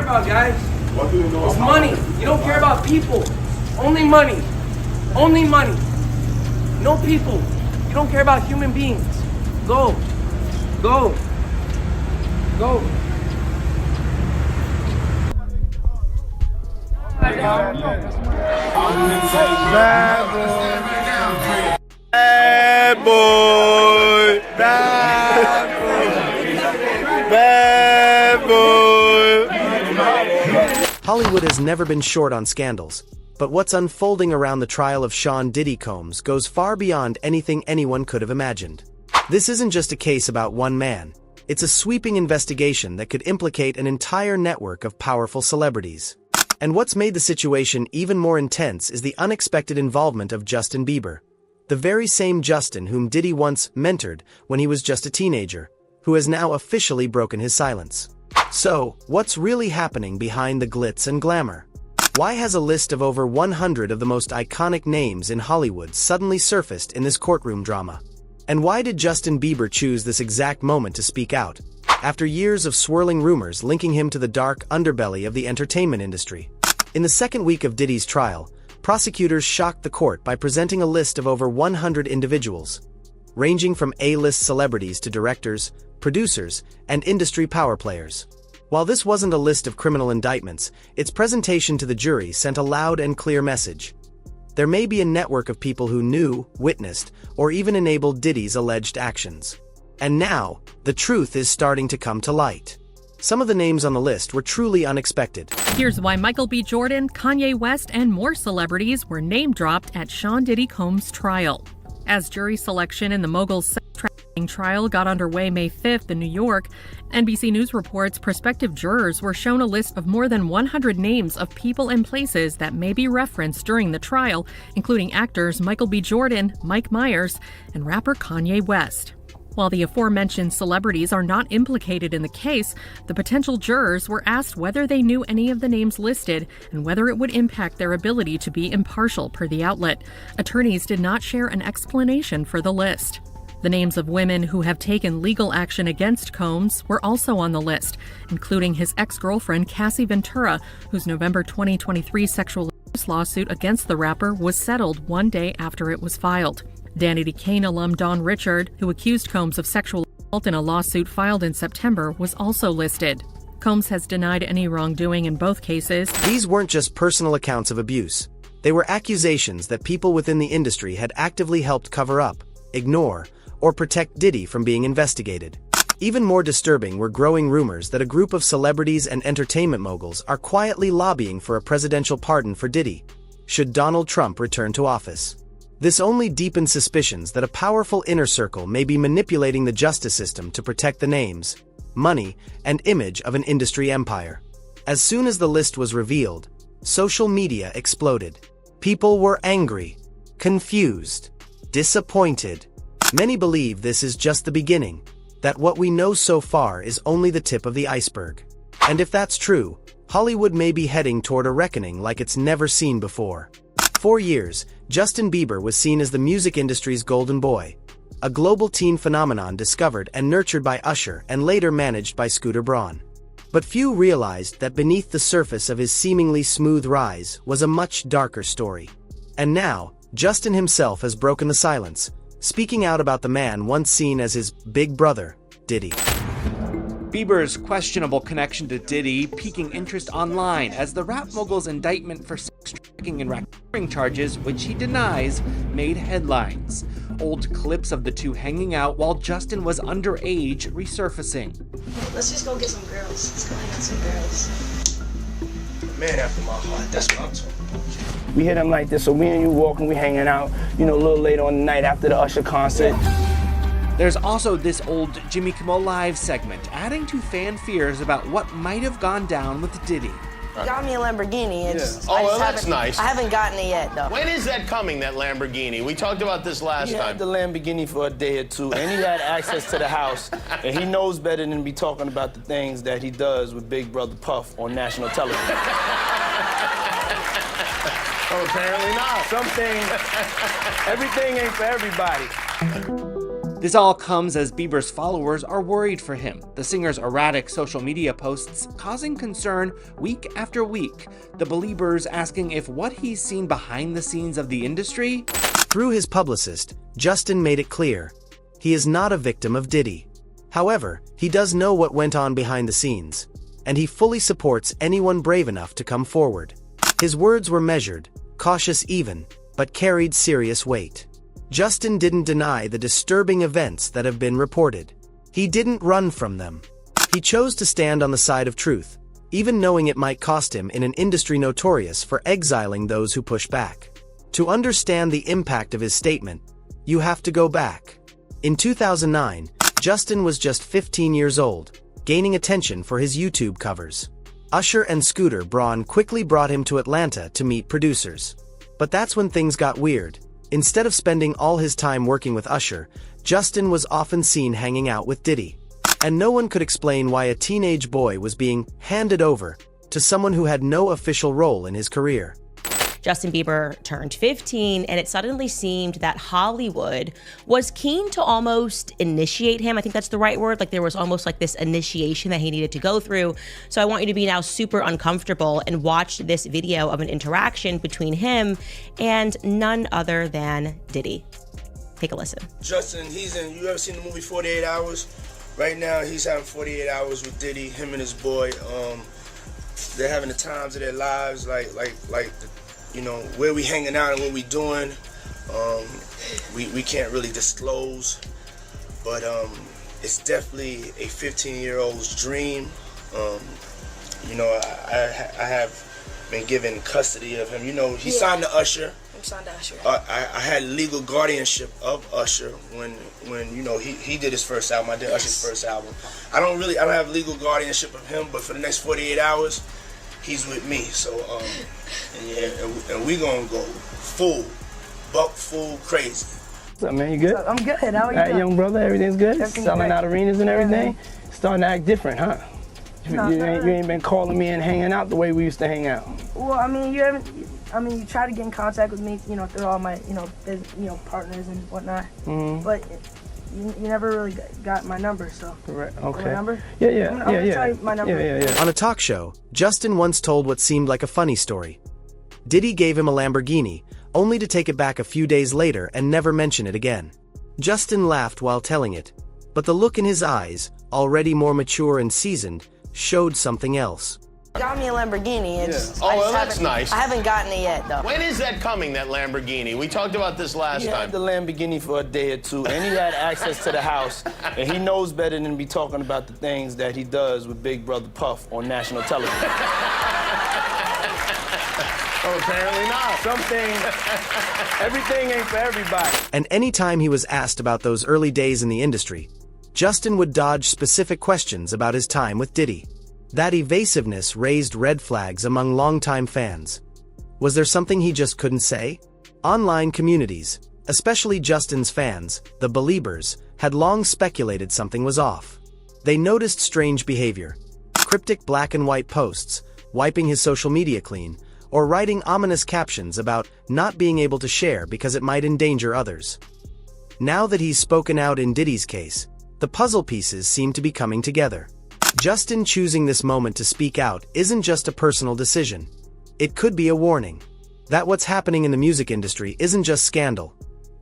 about, guys. What do you know? It's money. You don't care about people. Only money. Only money. No people. You don't care about human beings. Go. Go. Go. Bad boy. Bad boy. Hollywood has never been short on scandals, but what's unfolding around the trial of Sean Diddy Combs goes far beyond anything anyone could have imagined. This isn't just a case about one man. It's a sweeping investigation that could implicate an entire network of powerful celebrities. And what's made the situation even more intense is the unexpected involvement of Justin Bieber. The very same Justin whom Diddy once mentored when he was just a teenager, who has now officially broken his silence. So, what's really happening behind the glitz and glamour? Why has a list of over 100 of the most iconic names in Hollywood suddenly surfaced in this courtroom drama? And why did Justin Bieber choose this exact moment to speak out, after years of swirling rumors linking him to the dark underbelly of the entertainment industry? In the second week of Diddy's trial, prosecutors shocked the court by presenting a list of over 100 individuals, ranging from A-list celebrities to directors, producers, and industry power players. While this wasn't a list of criminal indictments, its presentation to the jury sent a loud and clear message. There may be a network of people who knew, witnessed, or even enabled Diddy's alleged actions. And now, the truth is starting to come to light. Some of the names on the list were truly unexpected. Here's why Michael B. Jordan, Kanye West, and more celebrities were name-dropped at Sean Diddy Combs' trial. As jury selection in the mogul's sex trafficking trial got underway May 5th in New York, NBC News reports prospective jurors were shown a list of more than 100 names of people and places that may be referenced during the trial, including actors Michael B. Jordan, Mike Myers, and rapper Kanye West. While the aforementioned celebrities are not implicated in the case, the potential jurors were asked whether they knew any of the names listed and whether it would impact their ability to be impartial, per the outlet. Attorneys did not share an explanation for the list. The names of women who have taken legal action against Combs were also on the list, including his ex-girlfriend Cassie Ventura, whose November 2023 sexual abuse lawsuit against the rapper was settled one day after it was filed. Danny DeCane alum Dawn Richard, who accused Combs of sexual assault in a lawsuit filed in September, was also listed. Combs has denied any wrongdoing in both cases. These weren't just personal accounts of abuse. They were accusations that people within the industry had actively helped cover up, ignore, or protect Diddy from being investigated. Even more disturbing were growing rumors that a group of celebrities and entertainment moguls are quietly lobbying for a presidential pardon for Diddy, should Donald Trump return to office. This only deepened suspicions that a powerful inner circle may be manipulating the justice system to protect the names, money, and image of an industry empire. As soon as the list was revealed, social media exploded. People were angry, confused, disappointed. Many believe this is just the beginning, that what we know so far is only the tip of the iceberg. And if that's true, Hollywood may be heading toward a reckoning like it's never seen before. For years, Justin Bieber was seen as the music industry's golden boy, a global teen phenomenon discovered and nurtured by Usher and later managed by Scooter Braun. But few realized that beneath the surface of his seemingly smooth rise was a much darker story. And now, Justin himself has broken the silence, speaking out about the man once seen as his big brother, Diddy. Bieber's questionable connection to Diddy piquing interest online as the rap mogul's indictment for sex trafficking and racketeering charges, which he denies, made headlines. Old clips of the two hanging out while Justin was underage resurfacing. Let's just go get some girls. Let's go hang out with some girls. Man after my heart, that's what I'm talking about. We hit him like this, so we and you walking, we hanging out, a little later on the night after the Usher concert. There's also this old Jimmy Kimmel Live segment, adding to fan fears about what might have gone down with Diddy. Got me a Lamborghini. That's nice. I haven't gotten it yet, though. When is that coming, that Lamborghini? We talked about this last He time. had the Lamborghini for a day or two, and he had access to the house, and he knows better than to be talking about the things that he does with Big Brother Puff on national television. Oh, apparently not. Some things, everything ain't for everybody. This all comes as Bieber's followers are worried for him, the singer's erratic social media posts causing concern week after week, the Beliebers asking if what he's seen behind the scenes of the industry. Through his publicist, Justin made it clear, he is not a victim of Diddy. However, he does know what went on behind the scenes, and he fully supports anyone brave enough to come forward. His words were measured, cautious even, but carried serious weight. Justin didn't deny the disturbing events that have been reported. He didn't run from them. He chose to stand on the side of truth, even knowing it might cost him in an industry notorious for exiling those who push back. To understand the impact of his statement, you have to go back. In 2009, Justin was just 15 years old, gaining attention for his YouTube covers. Usher and Scooter Braun quickly brought him to Atlanta to meet producers. But that's when things got weird. Instead of spending all his time working with Usher, Justin was often seen hanging out with Diddy. And no one could explain why a teenage boy was being handed over to someone who had no official role in his career. Justin Bieber turned 15, and it suddenly seemed that Hollywood was keen to almost initiate him. I think that's the right word. Like there was almost like this initiation that he needed to go through. So I want you to be now super uncomfortable and watch this video of an interaction between him and none other than Diddy. Take a listen. Justin, you ever seen the movie 48 Hours? Right now, he's having 48 hours with Diddy, him and his boy. They're having the times of their lives, where we hanging out and what we doing. We can't really disclose, but it's definitely a 15-year-old's dream. I have been given custody of him. He signed to Usher. I'm signed to Usher. I had legal guardianship of Usher when he did his first album. I did Usher's first album. I don't have legal guardianship of him, but for the next 48 hours, he's with me. So and we gonna go full crazy. What's up, man? You good? I'm good. How are you doing? Young brother, everything's good? Everything's Selling great. out arenas and everything? Yeah, Starting to act different, huh? No, you ain't been calling me and hanging out the way we used to hang out. Well, you try to get in contact with me, through all my, partners and whatnot. Mm-hmm. But you never really got my number, so. Correct. My Okay. number? Yeah. I'm gonna tell you my number. Yeah. On a talk show, Justin once told what seemed like a funny story. Diddy gave him a Lamborghini, only to take it back a few days later and never mention it again. Justin laughed while telling it, but the look in his eyes, already more mature and seasoned, showed something else. Got me a Lamborghini. That's nice. I haven't gotten it yet, though. When is that coming, that Lamborghini? We talked about this last He time. had the Lamborghini for a day or two, and he had access to the house, and he knows better than be talking about the things that he does with Big Brother Puff on national television. Oh, apparently not. Everything ain't for everybody. And anytime he was asked about those early days in the industry, Justin would dodge specific questions about his time with Diddy. That evasiveness raised red flags among longtime fans. Was there something he just couldn't say? Online communities, especially Justin's fans, the Beliebers, had long speculated something was off. They noticed strange behavior, cryptic black and white posts, wiping his social media clean, or writing ominous captions about not being able to share because it might endanger others. Now that he's spoken out in Diddy's case, the puzzle pieces seem to be coming together. Justin choosing this moment to speak out isn't just a personal decision. It could be a warning that what's happening in the music industry isn't just scandal.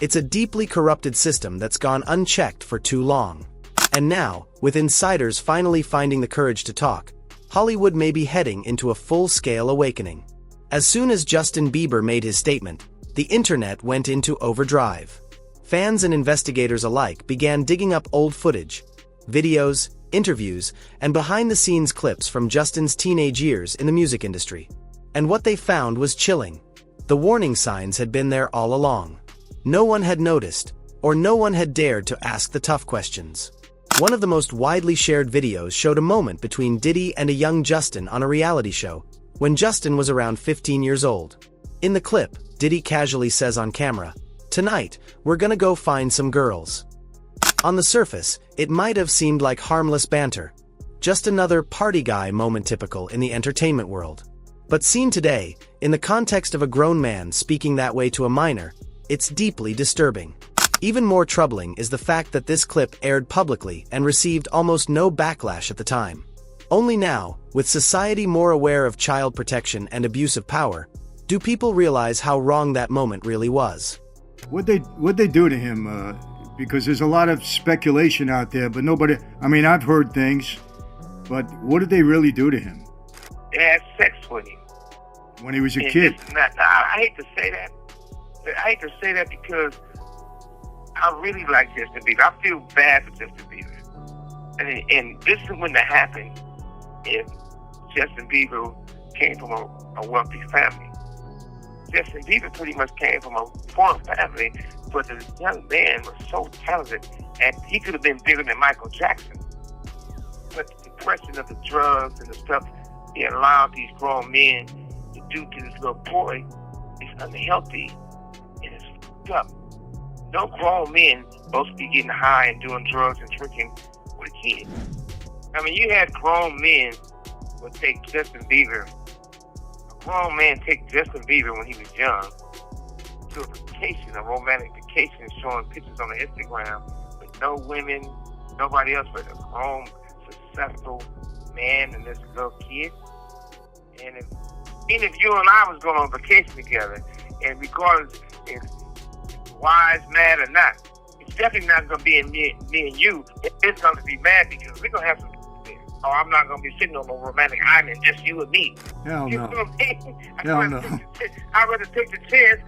It's a deeply corrupted system that's gone unchecked for too long. And now, with insiders finally finding the courage to talk, Hollywood may be heading into a full-scale awakening. As soon as Justin Bieber made his statement, the internet went into overdrive. Fans and investigators alike began digging up old footage, videos, interviews, and behind-the-scenes clips from Justin's teenage years in the music industry. And what they found was chilling. The warning signs had been there all along. No one had noticed, or no one had dared to ask the tough questions. One of the most widely shared videos showed a moment between Diddy and a young Justin on a reality show, when Justin was around 15 years old. In the clip, Diddy casually says on camera, "Tonight, we're gonna go find some girls." On the surface, it might have seemed like harmless banter, just another party guy moment typical in the entertainment world. But seen today, in the context of a grown man speaking that way to a minor, it's deeply disturbing. Even more troubling is the fact that this clip aired publicly and received almost no backlash at the time. Only now, with society more aware of child protection and abuse of power, do people realize how wrong that moment really was. What'd they do to him? Because there's a lot of speculation out there, but nobody, I mean, I've heard things, but what did they really do to him? They had sex with him. When he was a kid? I hate to say that. I hate to say that because I really like Justin Bieber. I feel bad for Justin Bieber. And this wouldn't have happened if Justin Bieber came from a wealthy family. Justin Bieber pretty much came from a poor family, but the young man was so talented, and he could have been bigger than Michael Jackson. But the depression of the drugs and the stuff he allowed these grown men to do to this little boy is unhealthy and it's fucked up. No grown men supposed to be getting high and doing drugs and drinking with a kid. I mean, you had grown men would take Justin Bieber. A grown man take Justin Bieber when he was young to a vacation, a romantic vacation, showing pictures on the Instagram with no women, nobody else but a grown, successful man and this little kid. And even if you and I was going on vacation together, and regardless if wise, mad or not, it's definitely not going to be in me and you. It's going to be mad because we're going to have some there. Or I'm not going to be sitting on a romantic island, just you and me. Hell you no. know what I mean? Hell no. I'd rather take the chance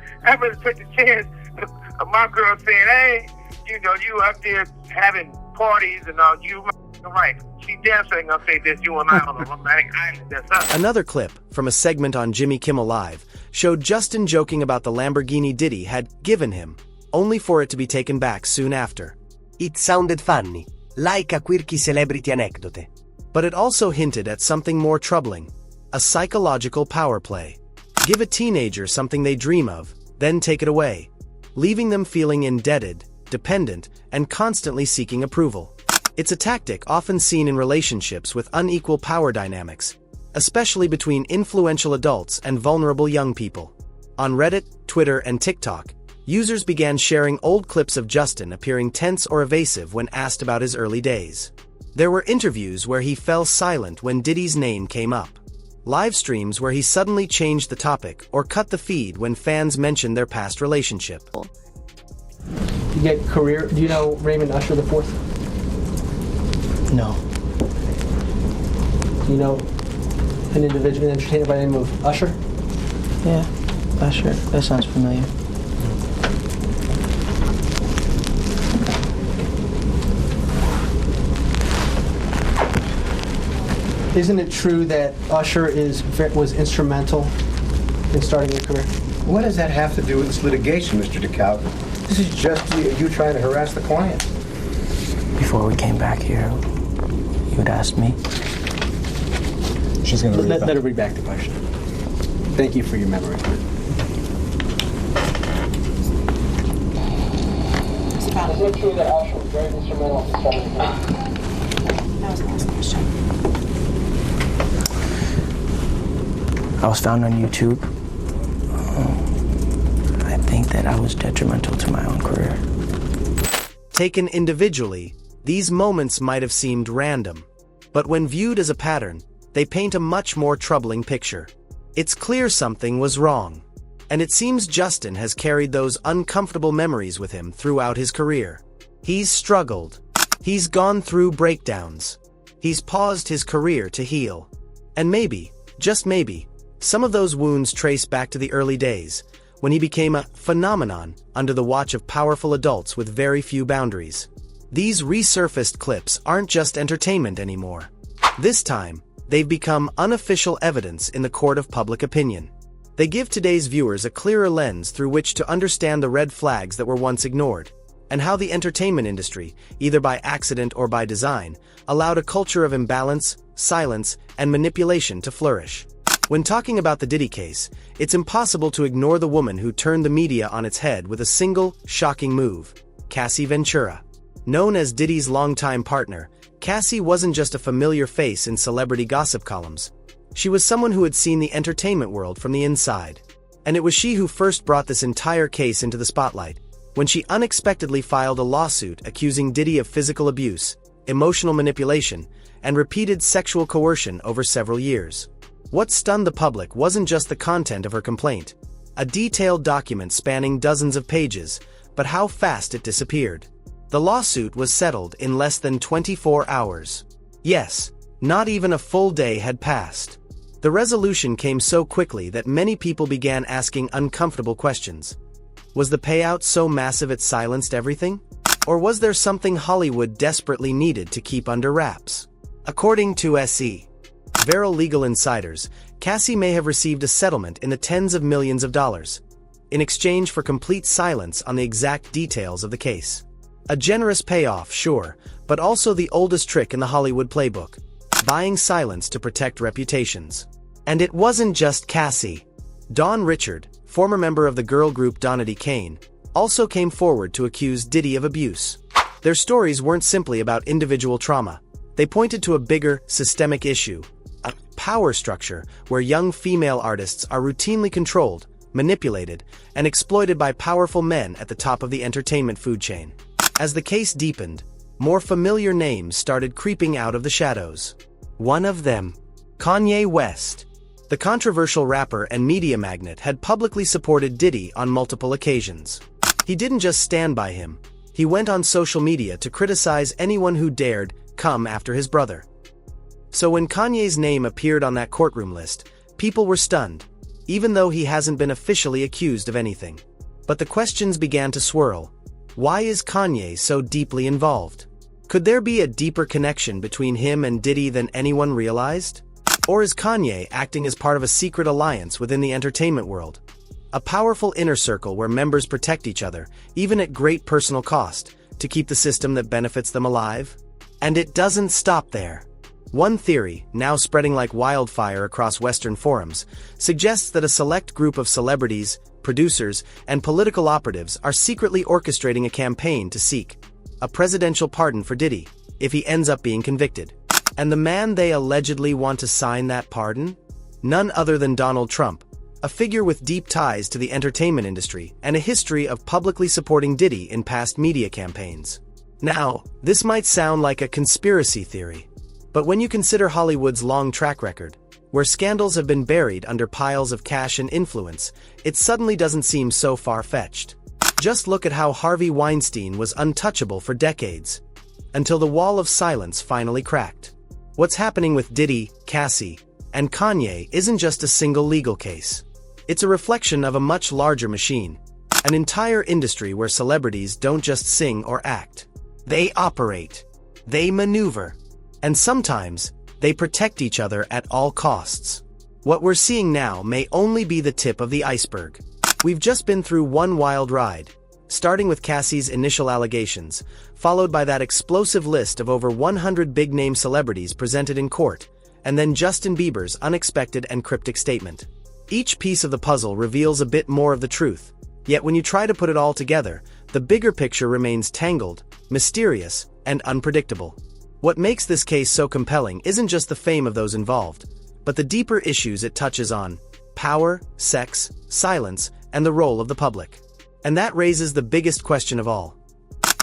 of my girl saying, hey, you know, you out there having parties and all, you right. She damn sure ain't gonna say this, you and I on a romantic island, that's us. Another clip from a segment on Jimmy Kimmel Live showed Justin joking about the Lamborghini Diddy had given him, only for it to be taken back soon after. It sounded funny, like a quirky celebrity anecdote. But it also hinted at something more troubling, a psychological power play. Give a teenager something they dream of, then take it away, leaving them feeling indebted, dependent, and constantly seeking approval. It's a tactic often seen in relationships with unequal power dynamics, especially between influential adults and vulnerable young people. On Reddit, Twitter, and TikTok, users began sharing old clips of Justin appearing tense or evasive when asked about his early days. There were interviews where he fell silent when Diddy's name came up, live streams where he suddenly changed the topic or cut the feed when fans mentioned their past relationship. You get career, do you know Raymond Usher the Fourth? No. Do you know an individual, an entertainer by the name of Usher? Yeah, Usher. That sounds familiar. Isn't it true that Usher was instrumental in starting your career? What does that have to do with this litigation, Mr. DeKalb? This is just you trying to harass the client. Before we came back here, you had asked me. She's going to let her read back the question. Thank you for your memory. Is it true that Usher was very instrumental in starting your career? That was the last question. I was found on YouTube. I think that I was detrimental to my own career. Taken individually, these moments might have seemed random, but when viewed as a pattern, they paint a much more troubling picture. It's clear something was wrong, and it seems Justin has carried those uncomfortable memories with him throughout his career. He's struggled. He's gone through breakdowns. He's paused his career to heal. And maybe, just maybe, some of those wounds trace back to the early days, when he became a phenomenon under the watch of powerful adults with very few boundaries. These resurfaced clips aren't just entertainment anymore. This time, they've become unofficial evidence in the court of public opinion. They give today's viewers a clearer lens through which to understand the red flags that were once ignored, and how the entertainment industry, either by accident or by design, allowed a culture of imbalance, silence, and manipulation to flourish. When talking about the Diddy case, it's impossible to ignore the woman who turned the media on its head with a single, shocking move: Cassie Ventura. Known as Diddy's longtime partner, Cassie wasn't just a familiar face in celebrity gossip columns. She was someone who had seen the entertainment world from the inside. And it was she who first brought this entire case into the spotlight, when she unexpectedly filed a lawsuit accusing Diddy of physical abuse, emotional manipulation, and repeated sexual coercion over several years. What stunned the public wasn't just the content of her complaint, a detailed document spanning dozens of pages, but how fast it disappeared. The lawsuit was settled in less than 24 hours. Yes, not even a full day had passed. The resolution came so quickly that many people began asking uncomfortable questions. Was the payout so massive it silenced everything? Or was there something Hollywood desperately needed to keep under wraps? According to S.E. Veril legal insiders, Cassie may have received a settlement in the tens of millions of dollars, in exchange for complete silence on the exact details of the case. A generous payoff, sure, but also the oldest trick in the Hollywood playbook, buying silence to protect reputations. And it wasn't just Cassie. Dawn Richard, former member of the girl group Donity Kane, also came forward to accuse Diddy of abuse. Their stories weren't simply about individual trauma. They pointed to a bigger, systemic issue, a power structure where young female artists are routinely controlled, manipulated, and exploited by powerful men at the top of the entertainment food chain. As the case deepened, more familiar names started creeping out of the shadows. One of them, Kanye West. The controversial rapper and media magnate had publicly supported Diddy on multiple occasions. He didn't just stand by him, he went on social media to criticize anyone who dared come after his brother. So when Kanye's name appeared on that courtroom list, people were stunned, even though he hasn't been officially accused of anything. But the questions began to swirl. Why is Kanye so deeply involved? Could there be a deeper connection between him and Diddy than anyone realized? Or is Kanye acting as part of a secret alliance within the entertainment world? A powerful inner circle where members protect each other, even at great personal cost, to keep the system that benefits them alive? And it doesn't stop there. One theory, now spreading like wildfire across Western forums, suggests that a select group of celebrities, producers, and political operatives are secretly orchestrating a campaign to seek a presidential pardon for Diddy, if he ends up being convicted. And the man they allegedly want to sign that pardon? None other than Donald Trump, a figure with deep ties to the entertainment industry and a history of publicly supporting Diddy in past media campaigns. Now, this might sound like a conspiracy theory, but when you consider Hollywood's long track record, where scandals have been buried under piles of cash and influence, it suddenly doesn't seem so far-fetched. Just look at how Harvey Weinstein was untouchable for decades, until the wall of silence finally cracked. What's happening with Diddy, Cassie, and Kanye isn't just a single legal case. It's a reflection of a much larger machine, an entire industry where celebrities don't just sing or act. They operate, they maneuver, and sometimes they protect each other at all costs. What we're seeing now may only be the tip of the iceberg. We've just been through one wild ride, starting with Cassie's initial allegations, followed by that explosive list of over 100 big-name celebrities presented in court, and then Justin Bieber's unexpected and cryptic statement. Each piece of the puzzle reveals a bit more of the truth, yet when you try to put it all together, the bigger picture remains tangled, mysterious, and unpredictable. What makes this case so compelling isn't just the fame of those involved, but the deeper issues it touches on: power, sex, silence, and the role of the public. And that raises the biggest question of all.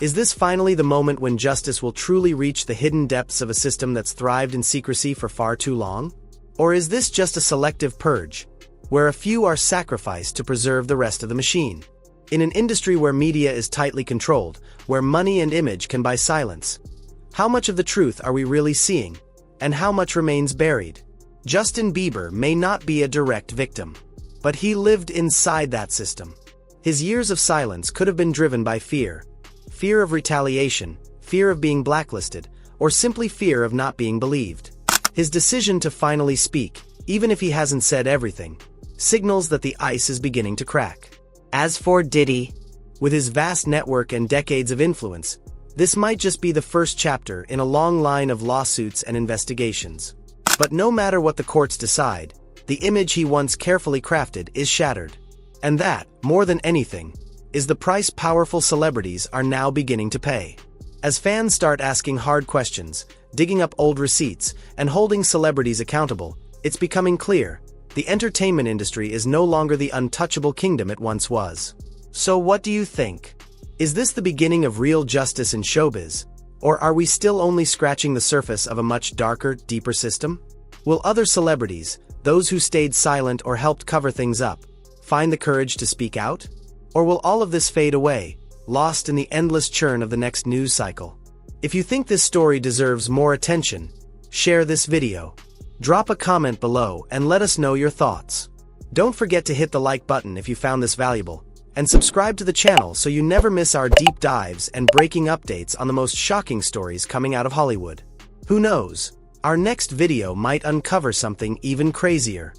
Is this finally the moment when justice will truly reach the hidden depths of a system that's thrived in secrecy for far too long? Or is this just a selective purge, where a few are sacrificed to preserve the rest of the machine? In an industry where media is tightly controlled, where money and image can buy silence, how much of the truth are we really seeing, and how much remains buried? Justin Bieber may not be a direct victim, but he lived inside that system. His years of silence could have been driven by fear of retaliation, fear of being blacklisted, or simply fear of not being believed. His decision to finally speak, even if he hasn't said everything, signals that the ice is beginning to crack. As for Diddy, with his vast network and decades of influence, this might just be the first chapter in a long line of lawsuits and investigations. But no matter what the courts decide, the image he once carefully crafted is shattered. And that, more than anything, is the price powerful celebrities are now beginning to pay. As fans start asking hard questions, digging up old receipts, and holding celebrities accountable, it's becoming clear: the entertainment industry is no longer the untouchable kingdom it once was. So what do you think? Is this the beginning of real justice in showbiz? Or are we still only scratching the surface of a much darker, deeper system? Will other celebrities, those who stayed silent or helped cover things up, find the courage to speak out? Or will all of this fade away, lost in the endless churn of the next news cycle? If you think this story deserves more attention, share this video. Drop a comment below and let us know your thoughts. Don't forget to hit the like button if you found this valuable, and subscribe to the channel so you never miss our deep dives and breaking updates on the most shocking stories coming out of Hollywood. Who knows? Our next video might uncover something even crazier.